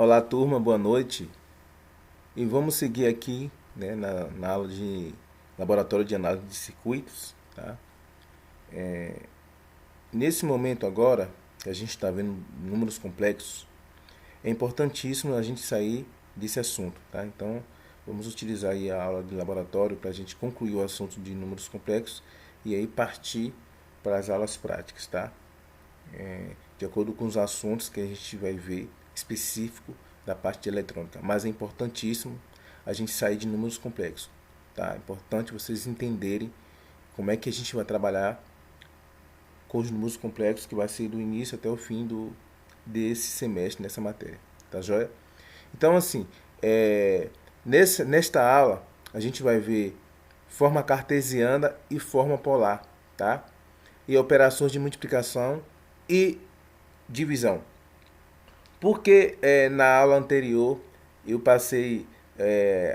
Olá, turma, boa noite. E vamos seguir aqui, né, na aula de laboratório de análise de circuitos, tá? Nesse momento agora, que a gente está vendo números complexos, é importantíssimo a gente sair desse assunto, tá? Então, vamos utilizar aí a aula de laboratório para a gente concluir o assunto de números complexos e aí partir para as aulas práticas, tá? De acordo com os assuntos que a gente vai ver específico da parte de eletrônica. Mas é importantíssimo a gente sair de números complexos. Tá? É importante vocês entenderem como é que a gente vai trabalhar com os números complexos, que vai ser do início até o fim desse semestre, nessa matéria. Tá joia? Então, assim, nesta aula, a gente vai ver forma cartesiana e forma polar, tá? E operações de multiplicação e divisão. Porque na aula anterior eu passei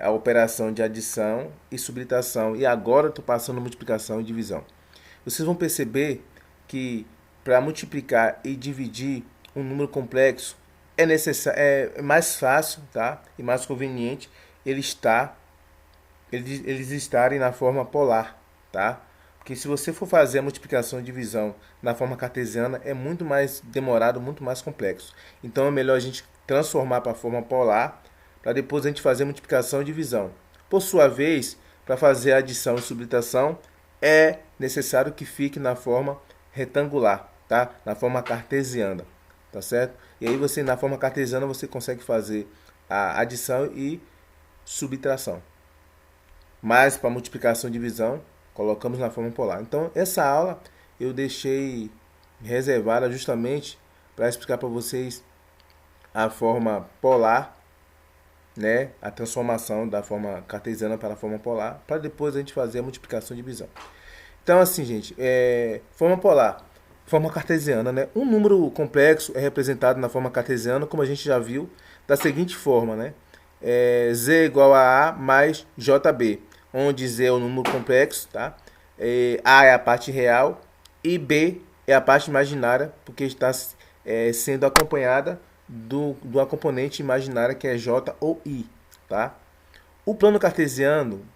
a operação de adição e subtração e agora estou passando multiplicação e divisão. Vocês vão perceber que para multiplicar e dividir um número complexo é mais fácil, tá? E mais conveniente eles estarem na forma polar, tá? Porque se você for fazer a multiplicação e divisão na forma cartesiana, é muito mais demorado, muito mais complexo. Então é melhor a gente transformar para a forma polar, para depois a gente fazer a multiplicação e divisão. Por sua vez, para fazer a adição e subtração, é necessário que fique na forma retangular, tá? Na forma cartesiana, tá certo? E aí você, na forma cartesiana, você consegue fazer a adição e subtração. Mas para multiplicação e divisão, colocamos na forma polar. Então, essa aula eu deixei reservada justamente para explicar para vocês a forma polar, né? A transformação da forma cartesiana para a forma polar, para depois a gente fazer a multiplicação e divisão. Então, assim, gente, forma polar, forma cartesiana, né? Um número complexo é representado na forma cartesiana, como a gente já viu, da seguinte forma, né? Z igual a mais JB, onde Z é o número complexo, tá? A é a parte real e B é a parte imaginária, porque está sendo acompanhada de uma componente imaginária que é J ou I, tá? O plano cartesiano,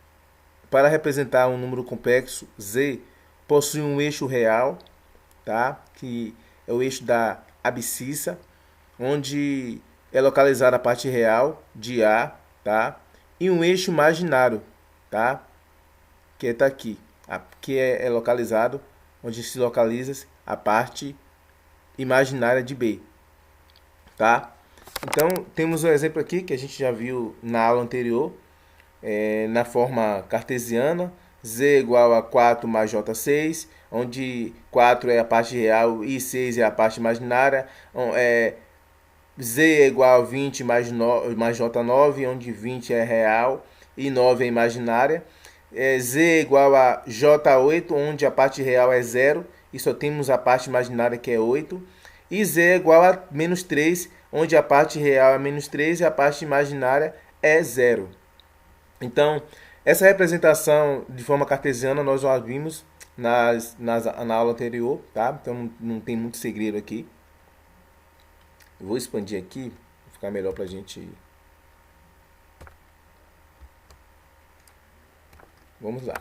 para representar um número complexo, Z, possui um eixo real, tá? Que é o eixo da abscissa, onde é localizada a parte real de A, tá? E um eixo imaginário, tá? Que está aqui, que é localizado, onde se localiza a parte imaginária de B, tá? Então, temos um exemplo aqui que a gente já viu na aula anterior, na forma cartesiana, Z igual a 4 mais J6, onde 4 é a parte real e 6 é a parte imaginária. Z é igual a 20 mais J9, onde 20 é real e 9 é imaginária. Z é igual a J8, onde a parte real é 0 e só temos a parte imaginária que é 8. E Z é igual a menos 3, onde a parte real é menos 3 e a parte imaginária é 0. Então, essa representação de forma cartesiana nós já vimos na aula anterior, tá? Então não tem muito segredo aqui. Eu vou expandir aqui, para ficar melhor para a gente. Vamos lá.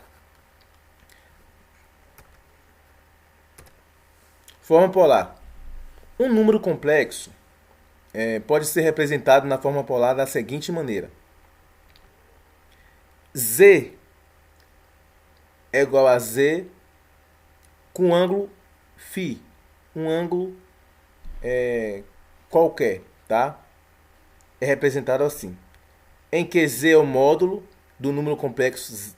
Forma polar. Um número complexo pode ser representado na forma polar da seguinte maneira: Z é igual a Z com ângulo φ, um ângulo qualquer, tá? É representado assim, em que Z é o módulo do número complexo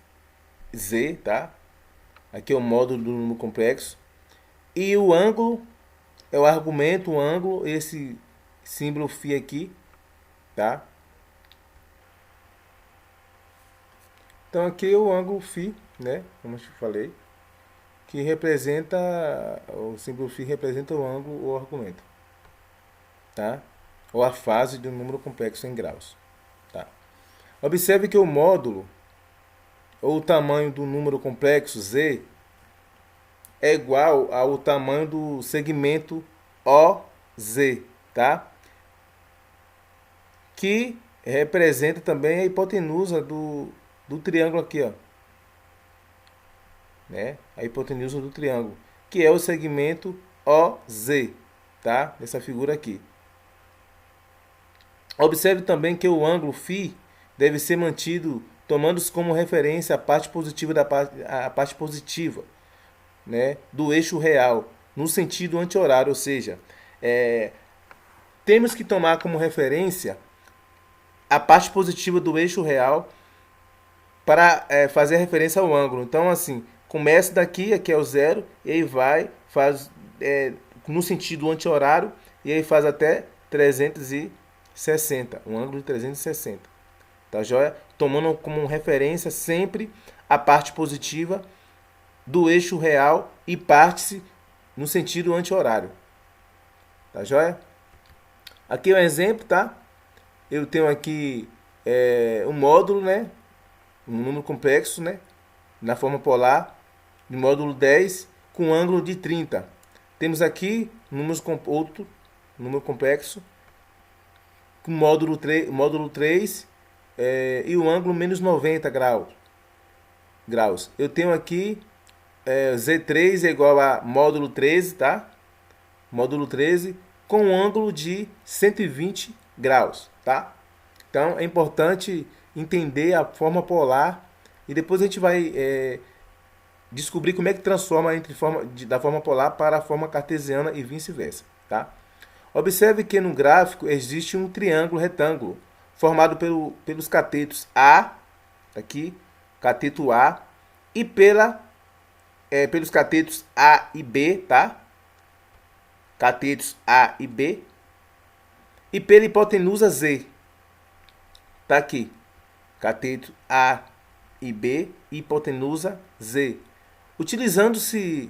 Z, tá? Aqui é o módulo do número complexo. E o ângulo é o argumento, o ângulo, esse símbolo φ aqui, tá? Então aqui é o ângulo φ, né? Como eu falei, que representa, o símbolo φ representa o ângulo ou argumento, tá? Ou a fase do número complexo em graus, tá? Observe que o módulo ou o tamanho do número complexo Z é igual ao tamanho do segmento OZ, tá? que representa também a hipotenusa do triângulo aqui, ó, né? A hipotenusa do triângulo, que é o segmento OZ, tá? Essa figura aqui. Observe também que o ângulo φ deve ser mantido tomando como referência a parte positiva, né, do eixo real, no sentido anti-horário, ou seja, temos que tomar como referência a parte positiva do eixo real para fazer referência ao ângulo. Então, assim, começa daqui, aqui é o zero, e aí faz no sentido anti-horário, e aí faz até 360, um ângulo de 360. Tá joia? Tomando como referência sempre a parte positiva do eixo real e parte-se no sentido anti-horário. Tá joia? Aqui é um exemplo, tá? Eu tenho aqui um módulo, né? Um número complexo, né? Na forma polar, de módulo 10, com ângulo de 30. Temos aqui outro número complexo, com módulo 3 e o ângulo menos 90 graus. Eu tenho aqui Z3 é igual a módulo 13, tá? Módulo 13 com um ângulo de 120 graus, tá? Então é importante entender a forma polar e depois a gente vai descobrir como é que transforma da forma polar para a forma cartesiana e vice-versa, tá? Observe que no gráfico existe um triângulo retângulo formado pelos catetos A, aqui, cateto A, e pelos catetos A e B, tá? Catetos A e B, e pela hipotenusa Z, tá aqui, cateto A e B, hipotenusa Z. Utilizando-se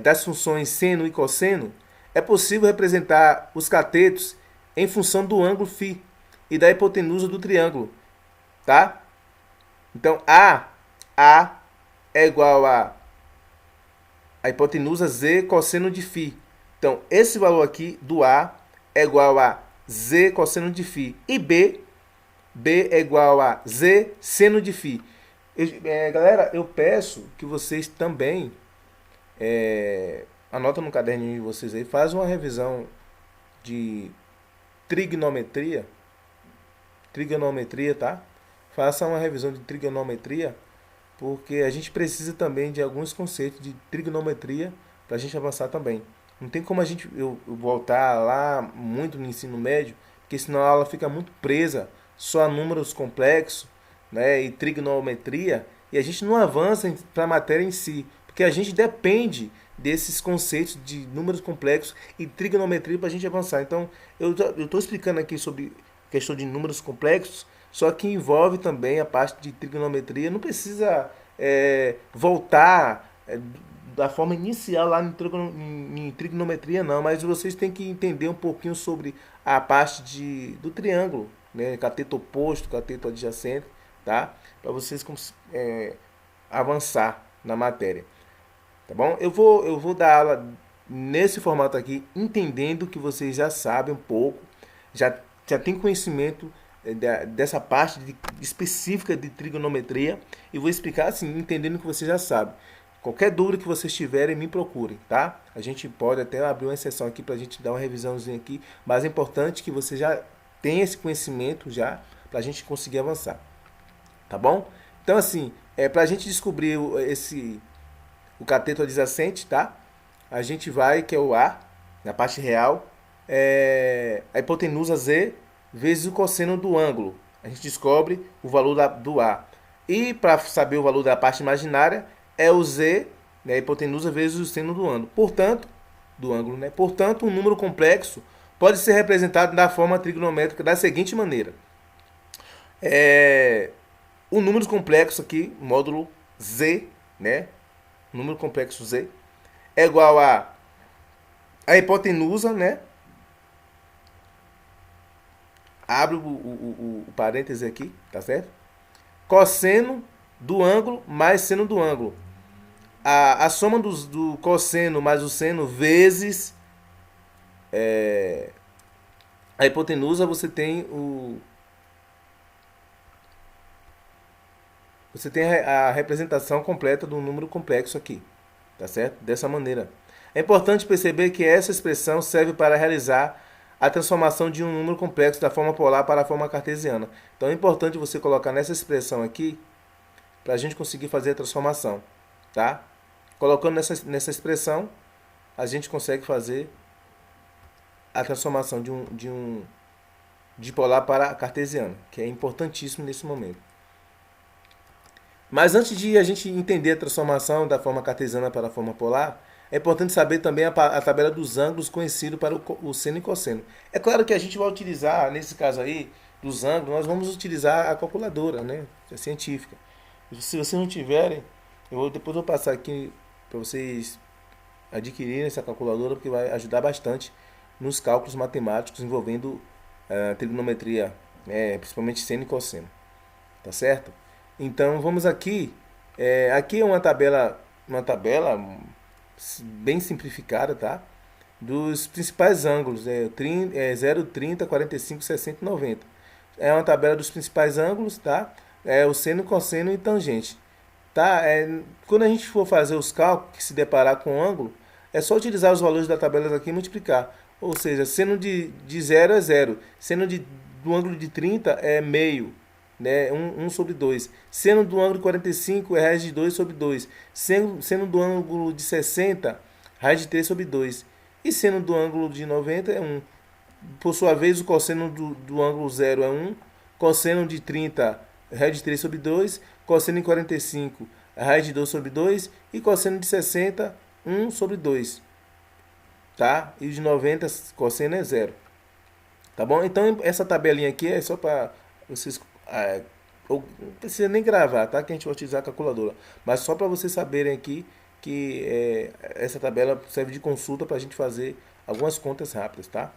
das funções seno e cosseno, é possível representar os catetos em função do ângulo φ e da hipotenusa do triângulo, tá? Então, A é igual a hipotenusa Z cosseno de φ. Então, esse valor aqui do A é igual a Z cosseno de φ. E B é igual a Z seno de φ. Galera, eu peço que vocês também anotam no caderninho de vocês aí, faz uma revisão de trigonometria, tá? Faça uma revisão de trigonometria, porque a gente precisa também de alguns conceitos de trigonometria para a gente avançar também. Não tem como eu voltar lá muito no ensino médio, porque senão a aula fica muito presa só a números complexos, né, e trigonometria, e a gente não avança para a matéria em si, porque a gente depende desses conceitos de números complexos e trigonometria para a gente avançar. Então, eu estou explicando aqui sobre a questão de números complexos, só que envolve também a parte de trigonometria. Não precisa voltar da forma inicial lá em trigonometria, não, mas vocês têm que entender um pouquinho sobre a parte do triângulo, né? Cateto oposto, cateto adjacente, tá? Para vocês avançar na matéria. Tá bom? Eu vou dar aula nesse formato aqui, entendendo que vocês já sabem um pouco, já tem conhecimento dessa parte específica de trigonometria, e vou explicar assim, entendendo que vocês já sabem. Qualquer dúvida que vocês tiverem, me procurem, tá? A gente pode até abrir uma exceção aqui para a gente dar uma revisãozinha aqui, mas é importante que você já tenha esse conhecimento já, para a gente conseguir avançar. Tá bom? Então, assim, para a gente descobrir o cateto adjacente, tá? A gente vai, que é o A, na parte real, a hipotenusa Z vezes o cosseno do ângulo. A gente descobre o valor do A. E para saber o valor da parte imaginária, é o Z, né, a hipotenusa vezes o seno do ângulo. Portanto, um número complexo pode ser representado da forma trigonométrica da seguinte maneira. O número complexo aqui, módulo Z, né? Número complexo Z é igual a hipotenusa, né? Abre o parêntese aqui, tá certo? Cosseno do ângulo mais seno do ângulo. A soma do cosseno mais o seno vezes a hipotenusa você tem a representação completa do número complexo aqui, tá certo? Dessa maneira. É importante perceber que essa expressão serve para realizar a transformação de um número complexo da forma polar para a forma cartesiana. Então é importante você colocar nessa expressão aqui para a gente conseguir fazer a transformação, tá? Colocando nessa expressão, a gente consegue fazer a transformação de polar para cartesiano, que é importantíssimo nesse momento. Mas antes de a gente entender a transformação da forma cartesiana para a forma polar, é importante saber também a tabela dos ângulos conhecido para o seno e cosseno. É claro que a gente vai utilizar, nesse caso aí, dos ângulos, nós vamos utilizar a calculadora, né? A científica. Se vocês não tiverem, depois vou passar aqui para vocês adquirirem essa calculadora, porque vai ajudar bastante nos cálculos matemáticos envolvendo trigonometria, principalmente seno e cosseno, tá certo? Então vamos aqui. Aqui é uma tabela bem simplificada, tá? Dos principais ângulos, 0, 30, 45, 60 e 90. É uma tabela dos principais ângulos, tá? O seno, cosseno e tangente. Tá? Quando a gente for fazer os cálculos, que se deparar com o ângulo, é só utilizar os valores da tabela aqui e multiplicar. Ou seja, seno de 0 é 0. Seno do ângulo de 30 é meio, né? 1 sobre 2. Seno do ângulo de 45 é raiz de 2 sobre 2. Seno do ângulo de 60, raiz de 3 sobre 2. E seno do ângulo de 90 é 1. Por sua vez, o cosseno do ângulo 0 é 1. Cosseno de 30, raiz de 3 sobre 2. Cosseno de 45, raiz de 2 sobre 2. E cosseno de 60, 1 sobre 2. Tá? E o de 90, cosseno é 0. Tá bom? Então, essa tabelinha aqui é só para vocês... não precisa nem gravar, tá? Que a gente vai utilizar a calculadora. Mas só para vocês saberem aqui que essa tabela serve de consulta para a gente fazer algumas contas rápidas, tá?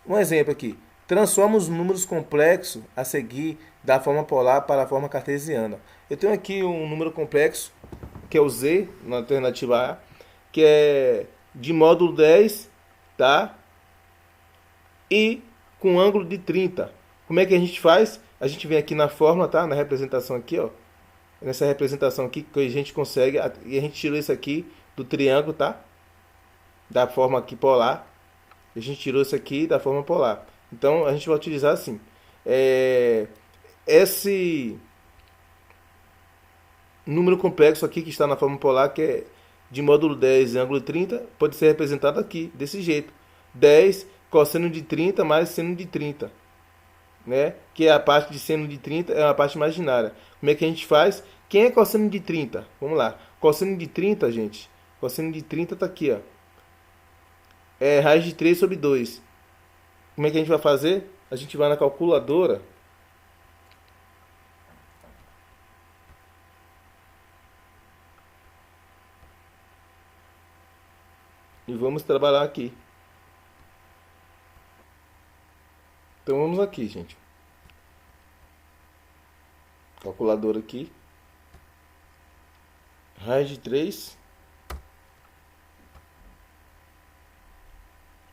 Um exemplo aqui. Transforma os números complexos a seguir da forma polar para a forma cartesiana. Eu tenho aqui um número complexo, que é o z, na alternativa A, que é de módulo 10, tá? E com ângulo de 30. Como é que a gente faz? A gente vem aqui na fórmula, tá? Na representação aqui, ó. Nessa representação aqui que a gente consegue, e a gente tirou isso aqui do triângulo, tá? Da forma aqui polar. A gente tirou isso aqui da forma polar. Então a gente vai utilizar assim. Esse número complexo aqui que está na forma polar, que é de módulo 10 e ângulo 30, pode ser representado aqui, desse jeito. 10 cosseno de 30 mais seno de 30. Né? Que é a parte de seno de 30, é uma parte imaginária. Como é que a gente faz? Quem é cosseno de 30? Vamos lá. Cosseno de 30, gente. Cosseno de 30 tá aqui, ó. É raiz de 3 sobre 2. Como é que a gente vai fazer? A gente vai na calculadora. E vamos trabalhar aqui. Então vamos aqui, gente. Calculadora aqui. Raiz de 3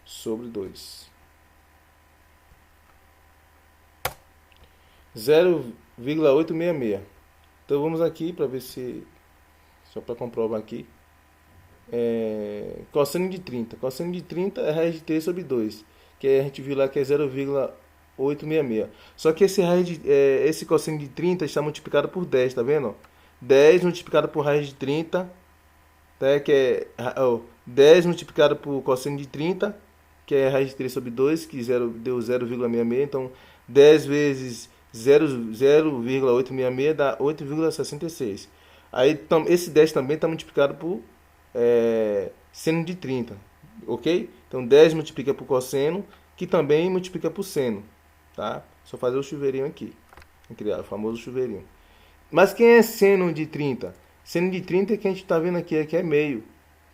sobre 2. 0,866. Então vamos aqui para ver se... Só para comprovar aqui. Cosseno de 30. Cosseno de 30 é raiz de 3 sobre 2. Que a gente viu lá que é 0,866. Só que esse cosseno de 30 está multiplicado por 10, tá vendo? 10 multiplicado por raiz de 30, tá? Que é 10 multiplicado por cosseno de 30, que é raiz de 3 sobre 2, que deu 0,66. Então 10 vezes 0,866 dá 8,66. Aí esse 10 também está multiplicado por seno de 30, ok? Então 10 multiplica por cosseno, que também multiplica por seno, tá? Só fazer o chuveirinho aqui, criar o famoso chuveirinho. Mas quem é seno de 30? Seno de 30 é que a gente está vendo aqui, que é meio,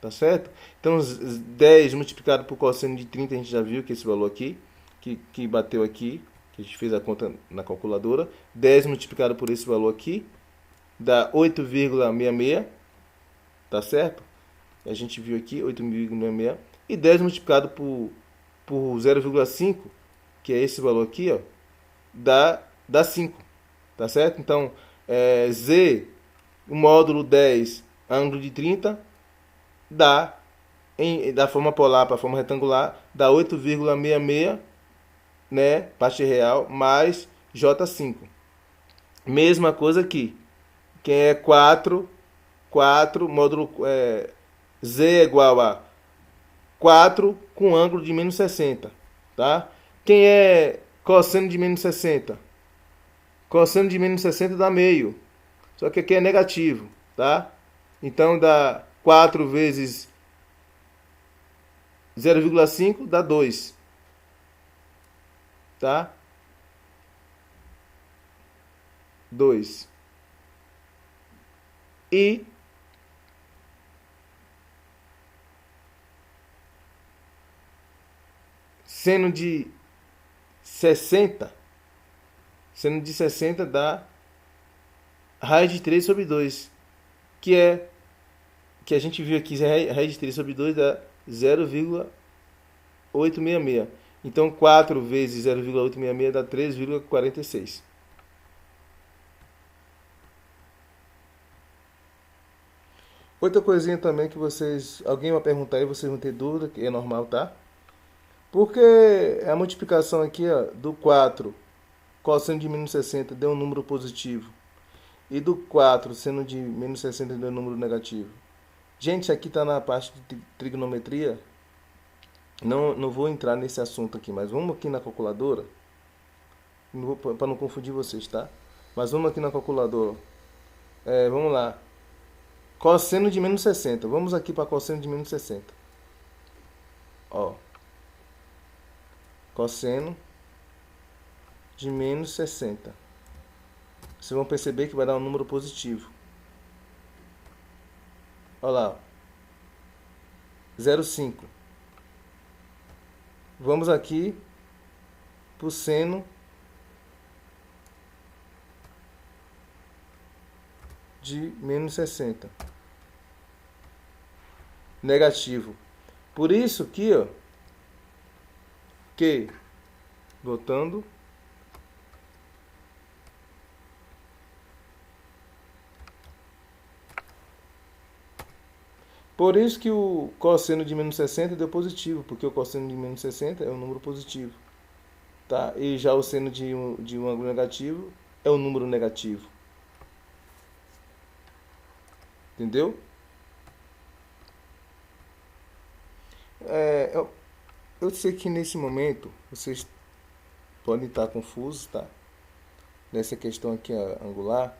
tá certo? Então 10 multiplicado por cosseno de 30, a gente já viu que esse valor aqui, que bateu aqui, que a gente fez a conta na calculadora. 10 multiplicado por esse valor aqui, dá 8,66, tá certo? A gente viu aqui 8,66. E 10 multiplicado por 0,5 que é esse valor aqui, ó, dá 5, tá certo? Então, Z, o módulo 10, ângulo de 30, dá, da forma polar para a forma retangular, dá 8,66, né, parte real, mais J5. Mesma coisa aqui, que é 4, módulo Z é igual a 4 com ângulo de menos 60, tá? Quem é cosseno de menos 60? Cosseno de menos 60 dá meio, só que aqui é negativo, tá? Então dá 4 vezes 0,5 dá 2, tá? 2. E seno de 60, seno de 60 dá raiz de 3 sobre 2, que a gente viu aqui, raiz de 3 sobre 2 dá 0,866. Então 4 vezes 0,866 dá 3,46. Outra coisinha também que alguém vai perguntar e vocês vão ter dúvida, que é normal, tá? Porque a multiplicação aqui, ó, do 4 cosseno de menos 60 deu um número positivo. E do 4 seno de menos 60 deu um número negativo. Gente, aqui está na parte de trigonometria. Não vou entrar nesse assunto aqui, mas vamos aqui na calculadora. Para não confundir vocês, tá? Mas vamos aqui na calculadora. Vamos lá. Cosseno de menos 60. Vamos aqui para cosseno de menos 60. Ó. Cosseno de menos 60. Vocês vão perceber que vai dar um número positivo. Olha lá. 0,5. Vamos aqui para o seno de menos 60. Negativo. Por isso que, ó, que, voltando, por isso que o cosseno de menos 60 deu positivo, porque o cosseno de menos 60 é um número positivo, tá? E já o seno de um ângulo negativo é um número negativo. Entendeu? Eu sei que nesse momento vocês podem estar confusos, tá? Nessa questão aqui angular,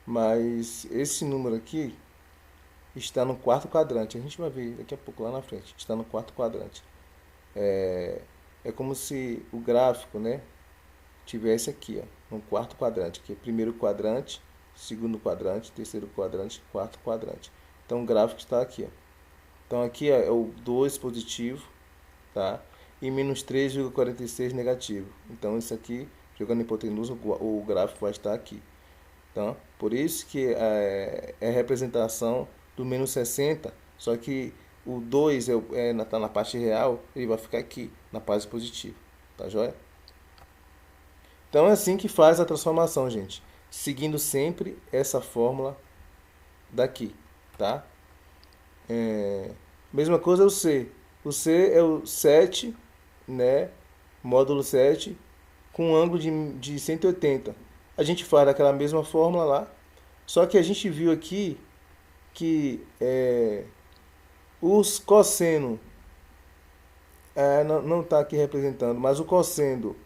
mas esse número aqui está no quarto quadrante. A gente vai ver daqui a pouco lá na frente. Está no quarto quadrante. É como se o gráfico, né, tivesse aqui, ó, no quarto quadrante, que é primeiro quadrante, segundo quadrante, terceiro quadrante, quarto quadrante. Então o gráfico está aqui, ó. Então aqui é o 2 positivo, tá? E menos 3,46 negativo. Então isso aqui, jogando hipotenusa, o gráfico vai estar aqui. Então, por isso que é a representação do menos 60, só que o 2 tá na parte real, ele vai ficar aqui, na parte positiva. Tá joia? Então é assim que faz a transformação, gente. Seguindo sempre essa fórmula daqui, tá? Mesma coisa o C. O C é o 7, né? Módulo 7, com um ângulo de 180. A gente faz aquela mesma fórmula lá, só que a gente viu aqui que os cosseno não está aqui representando, mas o cosseno,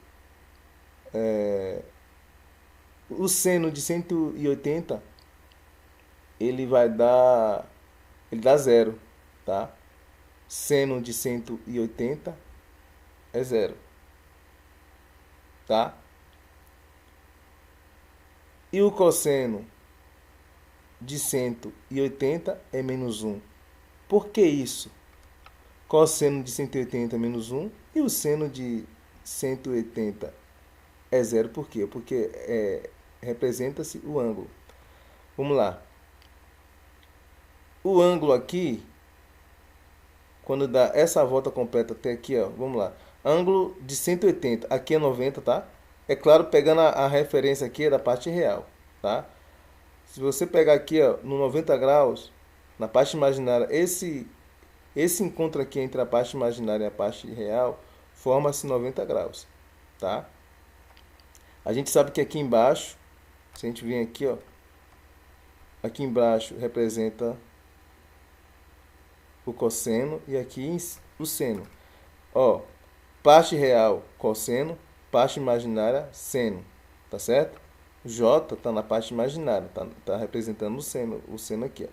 o seno de 180, ele dá zero, tá? Seno de 180 é zero, tá? E o cosseno de 180 é menos 1. Por que isso? Cosseno de 180 é menos 1 e o seno de 180 é zero. Por quê? Porque representa-se o ângulo. Vamos lá. O ângulo aqui, quando dá essa volta completa até aqui, ó, vamos lá. ângulo de 180. Aqui é 90, tá? É claro, pegando a referência aqui é da parte real, tá? Se você pegar aqui, ó, no 90 graus, na parte imaginária, esse encontro aqui entre a parte imaginária e a parte real forma-se 90 graus, tá? A gente sabe que aqui embaixo, se a gente vir aqui, ó, aqui embaixo representa o cosseno e aqui o seno. Ó, parte real, cosseno, parte imaginária, seno, tá certo? J tá na parte imaginária, tá representando o seno aqui, ó,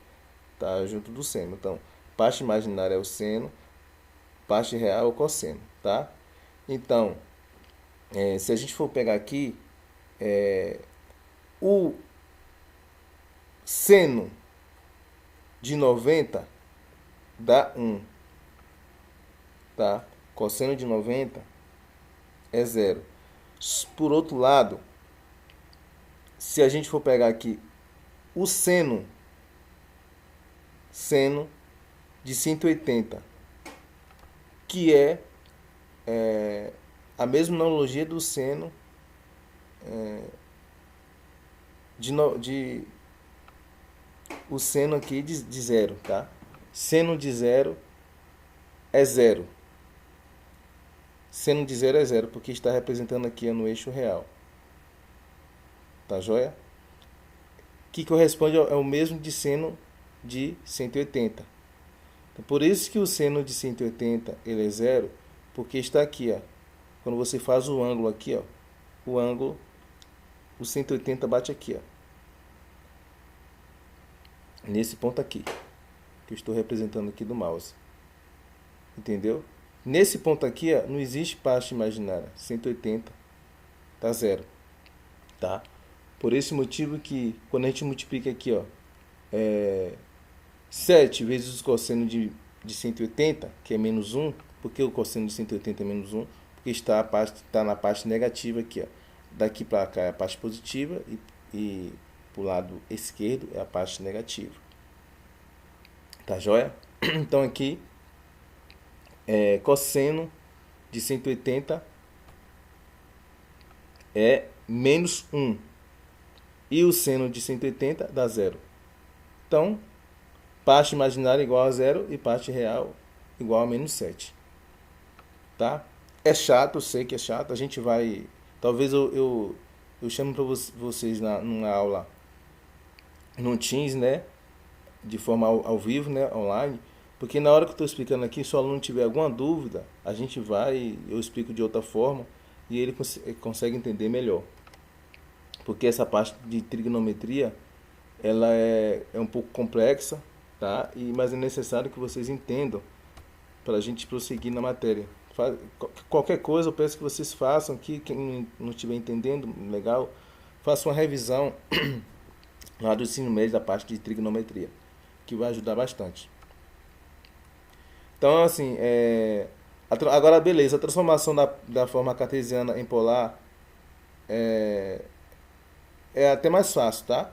tá junto do seno. Então, parte imaginária é o seno, parte real é o cosseno, tá? Então, se a gente for pegar aqui, o seno de 90 dá 1, tá? Cosseno de 90 é 0. Por outro lado, se a gente for pegar aqui o seno de 180, que é a mesma analogia do seno o seno aqui de 0, tá? Seno de 0 é 0. Seno de 0 é 0, porque está representando aqui no eixo real. Tá joia? Que corresponde é o mesmo de seno de 180. Então, por isso que o seno de 180 ele é 0, porque está aqui, ó. Quando você faz o ângulo aqui, ó, o ângulo, o 180 bate aqui, ó. Nesse ponto aqui, que eu estou representando aqui do mouse. Entendeu? Nesse ponto aqui, ó, não existe parte imaginária. 180 tá 0. Tá? Por esse motivo que, quando a gente multiplica aqui, ó, 7 vezes o cosseno de 180, que é menos 1, porque o cosseno de 180 é menos 1, porque está na parte negativa aqui, ó. Daqui para cá é a parte positiva e para o lado esquerdo é a parte negativa. Tá joia? Então aqui, cosseno de 180 é menos 1. E o seno de 180 dá 0. Então, parte imaginária igual a 0 e parte real igual a menos 7. Tá? É chato, eu sei que é chato. A gente vai... Talvez eu chamo para vocês numa aula no Teams, né? De forma ao vivo, né? Online. Porque na hora que eu estou explicando aqui, se o aluno tiver alguma dúvida, a gente vai, eu explico de outra forma e ele consegue entender melhor. Porque essa parte de trigonometria, ela é um pouco complexa, tá? Mas é necessário que vocês entendam para a gente prosseguir na matéria. Qualquer coisa eu peço que vocês façam aqui, quem não estiver entendendo, legal, faça uma revisão lá do ensino médio da parte de trigonometria, que vai ajudar bastante. Então, assim, agora beleza, a transformação da forma cartesiana em polar é até mais fácil, tá?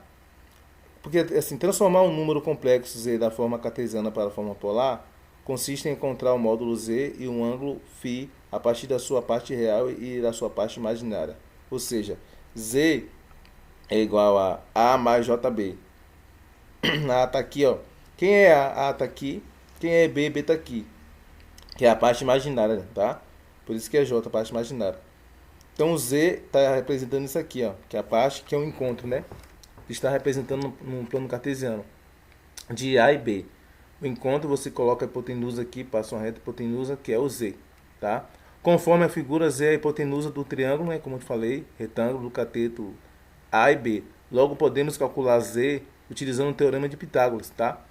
Porque, assim, transformar um número complexo z da forma cartesiana para a forma polar consiste em encontrar o módulo z e um ângulo φ a partir da sua parte real e da sua parte imaginária. Ou seja, z é igual a A mais JB. A está aqui, ó. Quem é A está aqui. Quem é B está aqui. Que é a parte imaginária, tá? Por isso que é J, a parte imaginária. Então o Z está representando isso aqui, ó. Que é a parte que é um encontro, né? Está representando num plano cartesiano de A e B. O encontro você coloca a hipotenusa aqui, passa uma reta hipotenusa, que é o Z, tá? Conforme a figura, Z é a hipotenusa do triângulo, né? Como eu falei, retângulo do cateto A e B. Logo podemos calcular Z utilizando o teorema de Pitágoras, tá?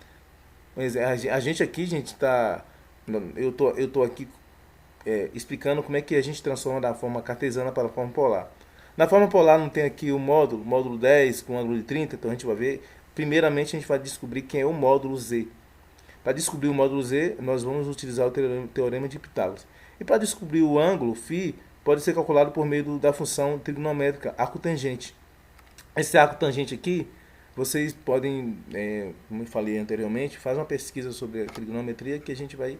Mas a gente aqui, gente, tá... Eu tô aqui explicando como é que a gente transforma da forma cartesiana para a forma polar. Na forma polar não tem aqui o módulo 10 com ângulo de 30, então a gente vai ver. Primeiramente a gente vai descobrir quem é o módulo Z. Para descobrir o módulo Z, nós vamos utilizar o teorema de Pitágoras. E para descobrir o ângulo φ, pode ser calculado por meio da função trigonométrica arco tangente. Esse arco tangente aqui, vocês podem, como eu falei anteriormente, faz uma pesquisa sobre a trigonometria que a gente vai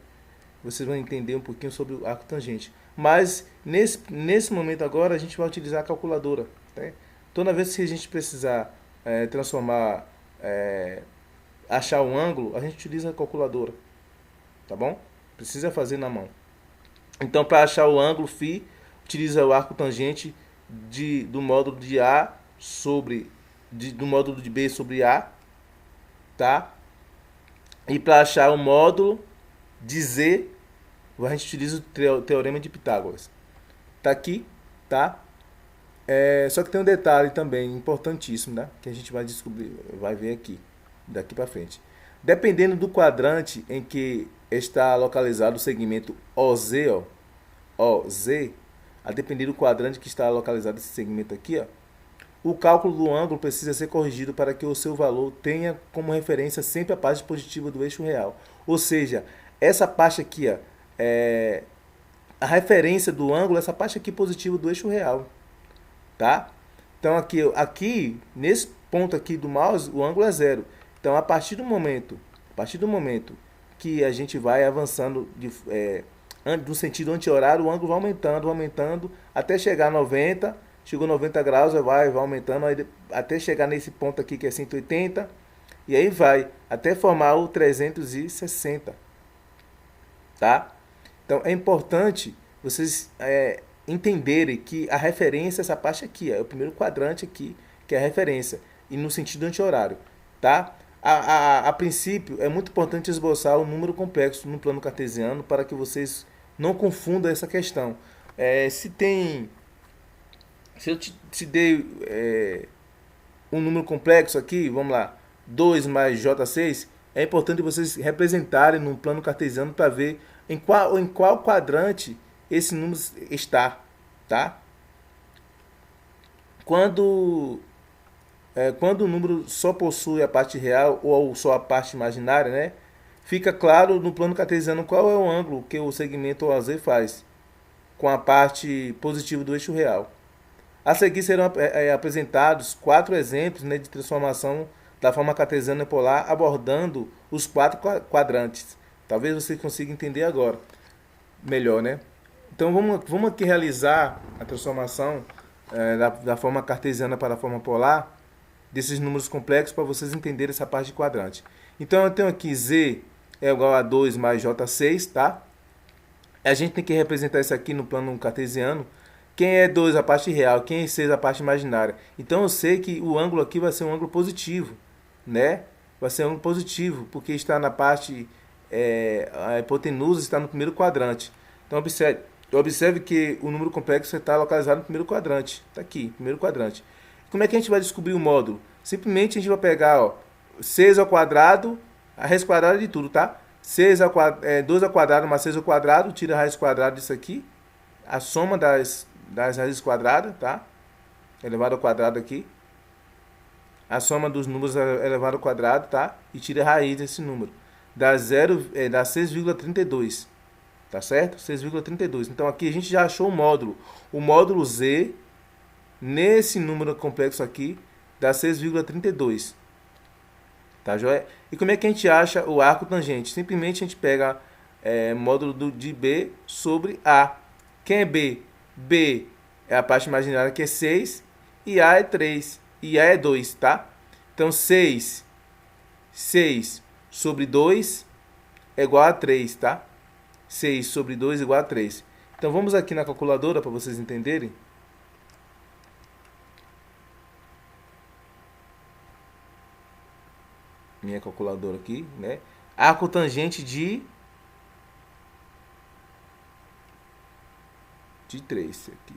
vocês vão entender um pouquinho sobre o arco tangente. Mas nesse momento agora a gente vai utilizar a calculadora. Né? Toda vez que a gente precisar transformar, achar um ângulo, a gente utiliza a calculadora. Tá bom? Precisa fazer na mão. Então, para achar o ângulo φ, utiliza o arco tangente do módulo de A do módulo de B sobre A, tá? E para achar o módulo de Z, a gente utiliza o teorema de Pitágoras. Tá aqui, tá? Só que tem um detalhe também importantíssimo, né? Que a gente vai descobrir, vai ver aqui, daqui para frente. Dependendo do quadrante em que está localizado o segmento OZ, OZ, a depender do quadrante que está localizado esse segmento aqui, ó, o cálculo do ângulo precisa ser corrigido para que o seu valor tenha como referência sempre a parte positiva do eixo real. Ou seja, essa parte aqui, ó, a referência do ângulo, essa parte aqui positiva do eixo real. Tá? Então aqui, nesse ponto aqui do mouse, o ângulo é zero. Então a partir do momento que a gente vai avançando no sentido anti-horário, o ângulo vai aumentando, até chegar a 90, chegou a 90 graus, vai aumentando, até chegar nesse ponto aqui que é 180, e aí vai, até formar o 360, tá? Então é importante vocês entenderem que a referência é essa parte aqui, é o primeiro quadrante aqui, que é a referência, e no sentido anti-horário, tá? A princípio, é muito importante esboçar o número complexo no plano cartesiano para que vocês não confundam essa questão. Se eu te dei um número complexo aqui, vamos lá, 2 mais J6, é importante vocês representarem no plano cartesiano para ver em qual quadrante esse número está, tá? Quando o número só possui a parte real ou só a parte imaginária, né, fica claro no plano cartesiano qual é o ângulo que o segmento OZ faz com a parte positiva do eixo real. A seguir serão apresentados 4 exemplos, né, de transformação da forma cartesiana polar abordando os 4 quadrantes. Talvez você consiga entender agora melhor, né? Então vamos aqui realizar a transformação da forma cartesiana para a forma polar desses números complexos para vocês entenderem essa parte de quadrante. Então eu tenho aqui Z é igual a 2 mais J6, tá? A gente tem que representar isso aqui no plano cartesiano. Quem é 2 a parte real, quem é 6 a parte imaginária. Então eu sei que o ângulo aqui vai ser um ângulo positivo, né? Vai ser um ângulo positivo, porque está na parte, a hipotenusa está no primeiro quadrante. Então observe que o número complexo está localizado no primeiro quadrante. Está aqui, primeiro quadrante. Como é que a gente vai descobrir o módulo? Simplesmente a gente vai pegar 6 ao quadrado, a raiz quadrada de tudo, tá? 2 ao quadrado mais 6 ao quadrado, tira a raiz quadrada disso aqui. A soma das raízes quadradas, tá? Elevado ao quadrado aqui. A soma dos números elevado ao quadrado, tá? E tira a raiz desse número. Dá 6,32. Tá certo? 6,32. Então aqui a gente já achou o módulo. O módulo Z, nesse número complexo aqui, dá 6,32. Tá, joia? E como é que a gente acha o arco tangente? Simplesmente a gente pega módulo de B sobre A. Quem é B? B é a parte imaginária que é 6 e A é 3 e A é 2, tá? Então 6 sobre 2 é igual a 3, tá? 6 sobre 2 é igual a 3. Então vamos aqui na calculadora para vocês entenderem. Minha calculadora aqui, né? Arco tangente de 3 aqui.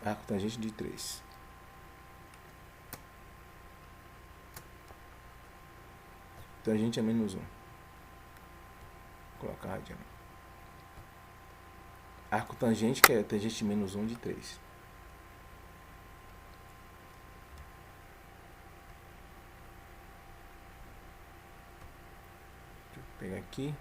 Arco tangente de 3. Tangente é menos 1. Vou colocar radiano. Arco tangente, que é tangente de menos 1 de 3. Pegar aqui.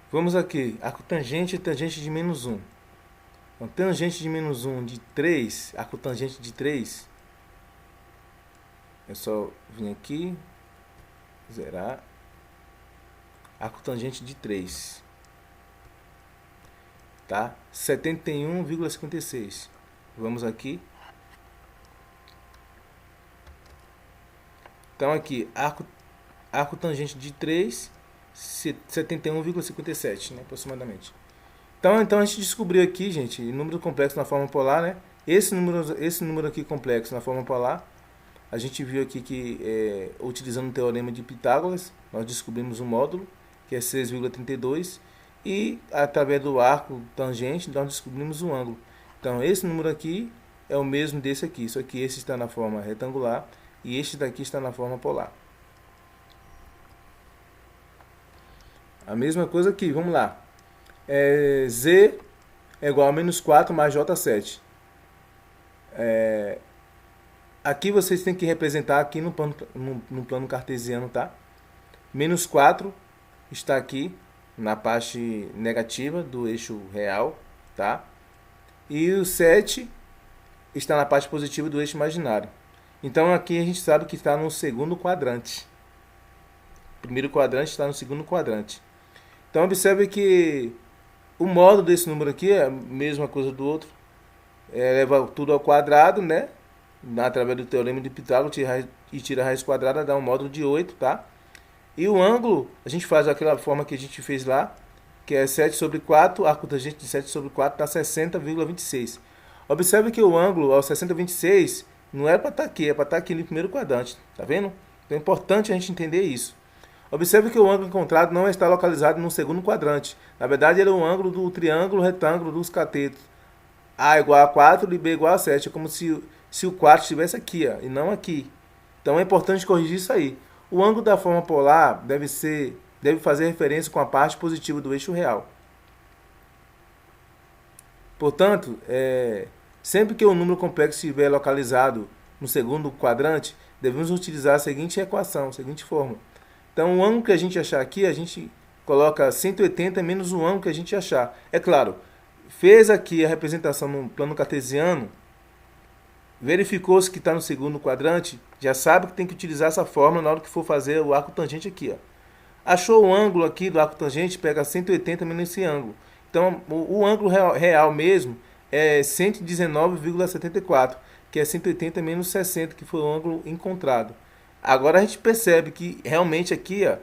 Vamos aqui. Arco tangente e tangente de menos 1. Então, tangente de menos 1 de 3, arcotangente de 3, é só vir aqui, zerar, arcotangente de 3, tá? 71,56. Vamos aqui. Então aqui, arcotangente de 3, 71,57, né, aproximadamente. Então a gente descobriu aqui, gente, número complexo na forma polar, né? Esse número aqui complexo na forma polar, a gente viu aqui que utilizando o teorema de Pitágoras, nós descobrimos um módulo, que é 6,32, e através do arco tangente nós descobrimos um ângulo. Então esse número aqui é o mesmo desse aqui, só que esse está na forma retangular e este daqui está na forma polar. A mesma coisa aqui, vamos lá. Z é igual a menos 4 mais J7. Aqui vocês têm que representar aqui no plano cartesiano, tá? Menos 4 está aqui na parte negativa do eixo real, tá? E o 7 está na parte positiva do eixo imaginário. Então aqui a gente sabe que está no segundo quadrante. O primeiro quadrante está no segundo quadrante. Então observe que o módulo desse número aqui é a mesma coisa do outro. Leva tudo ao quadrado, né? Através do teorema de Pitágoras, tira a raiz quadrada, dá um módulo de 8, tá? E o ângulo, a gente faz daquela forma que a gente fez lá, que é 7 sobre 4, arcotangente de 7 sobre 4 dá 60,26. Observe que o ângulo ao 60,26 não é para estar aqui, é para estar aqui no primeiro quadrante, tá vendo? Então é importante a gente entender isso. Observe que o ângulo encontrado não está localizado no segundo quadrante. Na verdade, ele é o ângulo do triângulo retângulo dos catetos. A igual a 4 e B igual a 7. É como se o 4 estivesse aqui, ó, e não aqui. Então é importante corrigir isso aí. O ângulo da forma polar deve fazer referência com a parte positiva do eixo real. Portanto, sempre que o número complexo estiver localizado no segundo quadrante, devemos utilizar a seguinte equação, a seguinte fórmula. Então, o ângulo que a gente achar aqui, a gente coloca 180 menos o ângulo que a gente achar. É claro, fez aqui a representação no plano cartesiano, verificou-se que está no segundo quadrante, já sabe que tem que utilizar essa fórmula na hora que for fazer o arco tangente aqui, ó. Achou o ângulo aqui do arco tangente, pega 180 menos esse ângulo. Então, o ângulo real mesmo é 119,74, que é 180 menos 60, que foi o ângulo encontrado. Agora a gente percebe que realmente aqui, ó,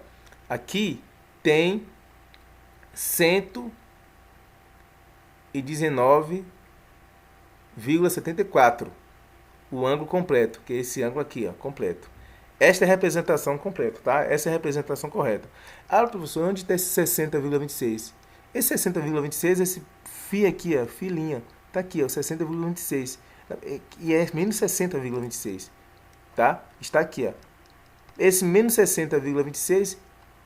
aqui tem 119,74, o ângulo completo, que é esse ângulo aqui, ó, completo. Esta é a representação completa, tá? Essa é a representação correta. Ah, professor, onde está esse 60,26? Esse 60,26, esse φ aqui, ó, filinha, tá aqui, ó, 60,26. E é menos 60,26, tá? Está aqui, ó. Esse menos 60,26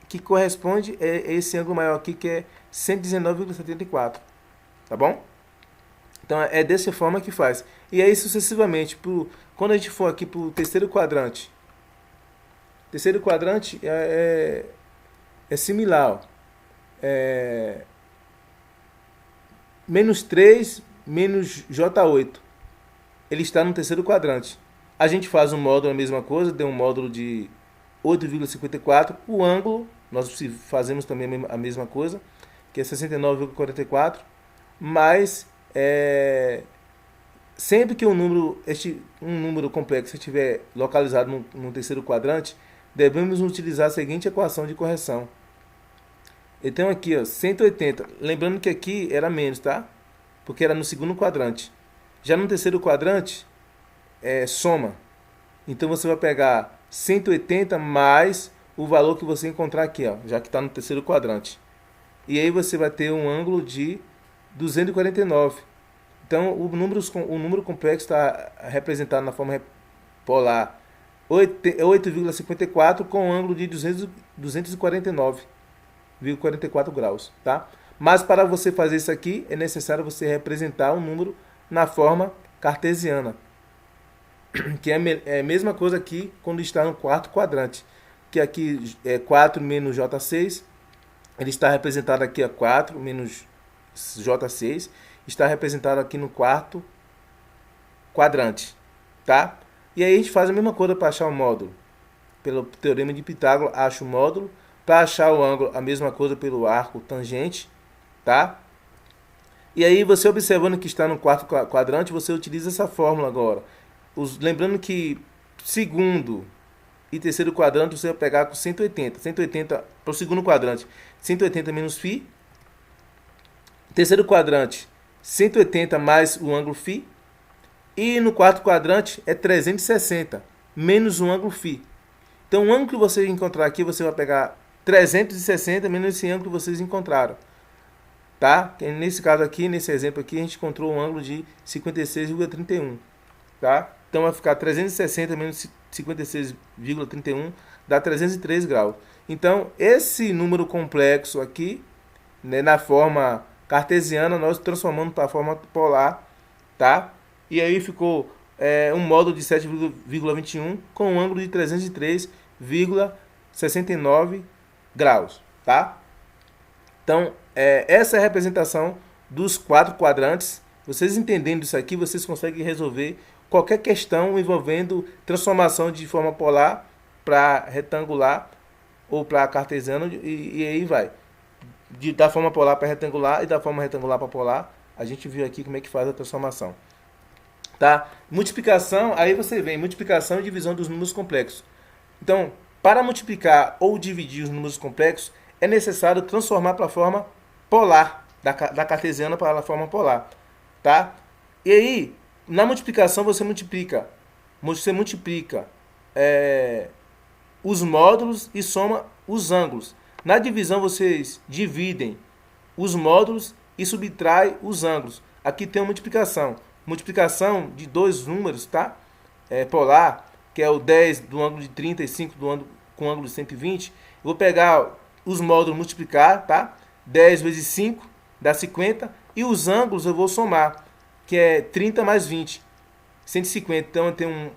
que corresponde a esse ângulo maior aqui, que é 119,74, tá bom? Então é dessa forma que faz. E aí sucessivamente, quando a gente for aqui para o terceiro quadrante, é similar, ó. Menos 3 menos J8, ele está no terceiro quadrante. A gente faz um módulo a mesma coisa, deu um módulo de 8,54. O ângulo, nós fazemos também a mesma coisa, que é 69,44. Mas, sempre que um número complexo estiver localizado no terceiro quadrante, devemos utilizar a seguinte equação de correção. Então aqui, ó, 180. Lembrando que aqui era menos, tá? Porque era no segundo quadrante. Já no terceiro quadrante, soma. Então você vai pegar 180 mais o valor que você encontrar aqui, ó, já que está no terceiro quadrante. E aí você vai ter um ângulo de 249. Então o número complexo está representado na forma polar 8,54 com um ângulo de 249,44 graus, tá? Mas para você fazer isso aqui, é necessário você representar um número na forma cartesiana, que é a mesma coisa aqui quando está no quarto quadrante, que aqui é 4 menos J6, ele está representado aqui a 4 menos J6, está representado aqui no quarto quadrante, tá? E aí a gente faz a mesma coisa para achar o módulo. Pelo teorema de Pitágoras, acha o módulo. Para achar o ângulo, a mesma coisa pelo arco tangente, tá? E aí você observando que está no quarto quadrante, você utiliza essa fórmula agora. Lembrando que segundo e terceiro quadrante você vai pegar com 180. 180 para o segundo quadrante, 180 menos φ. Terceiro quadrante, 180 mais o ângulo φ. E no quarto quadrante é 360 menos o ângulo φ. Então o ângulo que você encontrar aqui, você vai pegar 360 menos esse ângulo que vocês encontraram. Tá? Nesse caso aqui, nesse exemplo aqui, a gente encontrou um ângulo de 56,31. Tá? Então vai ficar 360 menos 56,31 dá 303 graus. Então esse número complexo aqui, né, na forma cartesiana, nós transformamos para a forma polar. Tá? E aí ficou um módulo de 7,21 com um ângulo de 303,69 graus. Tá? Então, essa é a representação dos quatro quadrantes. Vocês entendendo isso aqui, vocês conseguem resolver qualquer questão envolvendo transformação de forma polar para retangular ou para cartesiano, e aí vai. Da forma polar para retangular e da forma retangular para polar. A gente viu aqui como é que faz a transformação. Tá? Multiplicação, aí você vem, multiplicação e divisão dos números complexos. Então, para multiplicar ou dividir os números complexos, é necessário transformar para a forma polar, da cartesiana para a forma polar. Tá? E aí, na multiplicação você multiplica os módulos e soma os ângulos. Na divisão vocês dividem os módulos e subtrai os ângulos. Aqui tem uma multiplicação. Multiplicação de dois números, tá? Polar, que é o 10 do ângulo de 35 com o ângulo de 120. Vou pegar os módulos multiplicar, tá? 10 vezes 5 dá 50. E os ângulos eu vou somar, que é 30 mais 20, 150. Então eu tenho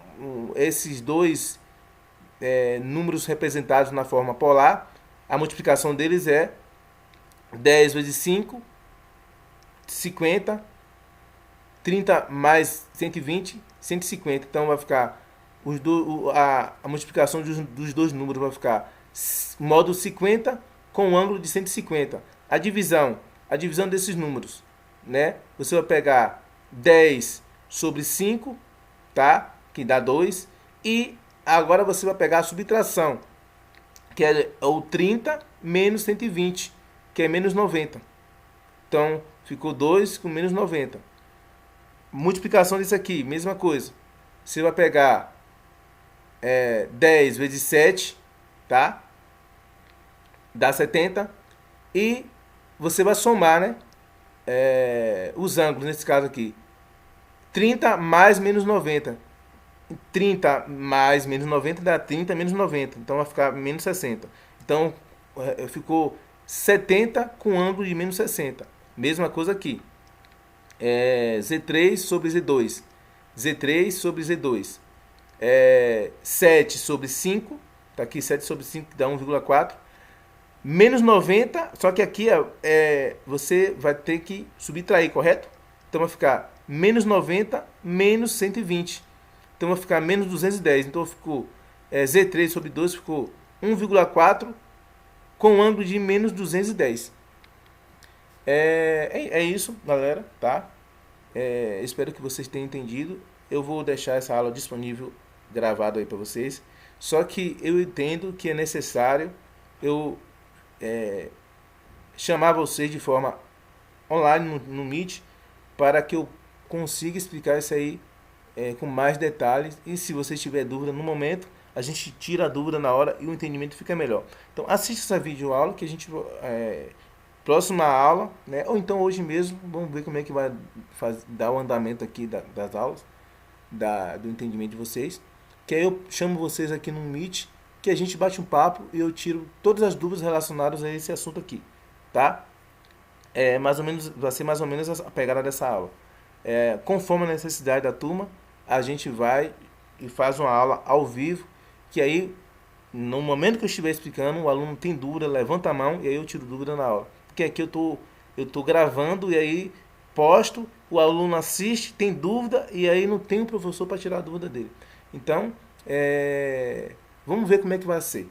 esses dois números representados na forma polar. A multiplicação deles é 10 vezes 5, 50, 30 mais 120, 150. Então vai ficar a multiplicação dos dois números vai ficar módulo 50 com o ângulo de 150. A divisão desses números, né? Você vai pegar 10 sobre 5, tá? Que dá 2. E agora você vai pegar a subtração, que é o 30 menos 120, que é menos 90. Então, ficou 2 com menos 90. Multiplicação disso aqui, mesma coisa. Você vai pegar 10 vezes 7, tá? Dá 70. E você vai somar, né? Os ângulos, nesse caso aqui. 30 mais menos 90. 30 mais menos 90 dá 30 menos 90. Então vai ficar menos 60. Então ficou 70 com ângulo de menos 60. Mesma coisa aqui. Z3 sobre Z2. Z3 sobre Z2. 7 sobre 5. Tá aqui 7 sobre 5 dá 1,4. Menos 90. Só que aqui você vai ter que subtrair, correto? Então vai ficar menos 90 menos 120. Então vai ficar menos 210. Então ficou Z3 sobre 2 ficou 1,4 com ângulo de menos 210. É isso, galera, tá? Espero que vocês tenham entendido. Eu vou deixar essa aula disponível, gravado aí para vocês. Só que eu entendo que é necessário eu chamar vocês de forma online no Meet para que eu consiga explicar isso aí com mais detalhes. E se você tiver dúvida no momento, a gente tira a dúvida na hora e o entendimento fica melhor. Então assista essa videoaula que a gente próxima aula, né? Ou então hoje mesmo, vamos ver como é que vai dar o andamento aqui das aulas, do entendimento de vocês. Que aí eu chamo vocês aqui no Meet, que a gente bate um papo e eu tiro todas as dúvidas relacionadas a esse assunto aqui, tá? Vai ser mais ou menos a pegada dessa aula. Conforme a necessidade da turma, a gente vai e faz uma aula ao vivo, que aí, no momento que eu estiver explicando, o aluno tem dúvida, levanta a mão e aí eu tiro dúvida na aula. Porque aqui eu tô gravando e aí posto, o aluno assiste, tem dúvida, e aí não tem um professor para tirar a dúvida dele. Então, vamos ver como é que vai ser.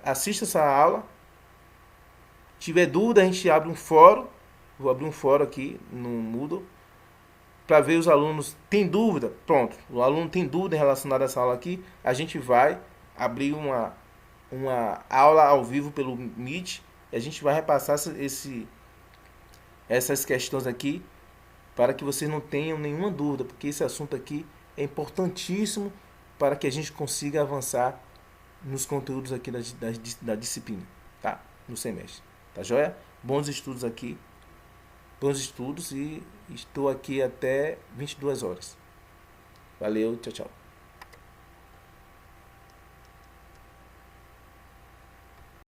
Assista essa aula. Tiver dúvida, a gente abre um fórum. Vou abrir um fórum aqui no Moodle para ver os alunos. Tem dúvida? Pronto. O aluno tem dúvida relacionada a essa aula aqui. A gente vai abrir uma aula ao vivo pelo Meet. E a gente vai repassar essas questões aqui para que vocês não tenham nenhuma dúvida, porque esse assunto aqui é importantíssimo para que a gente consiga avançar nos conteúdos aqui da disciplina, tá? No semestre. Tá joia? Bons estudos aqui. Bons estudos e estou aqui até 22 horas. Valeu, tchau, tchau.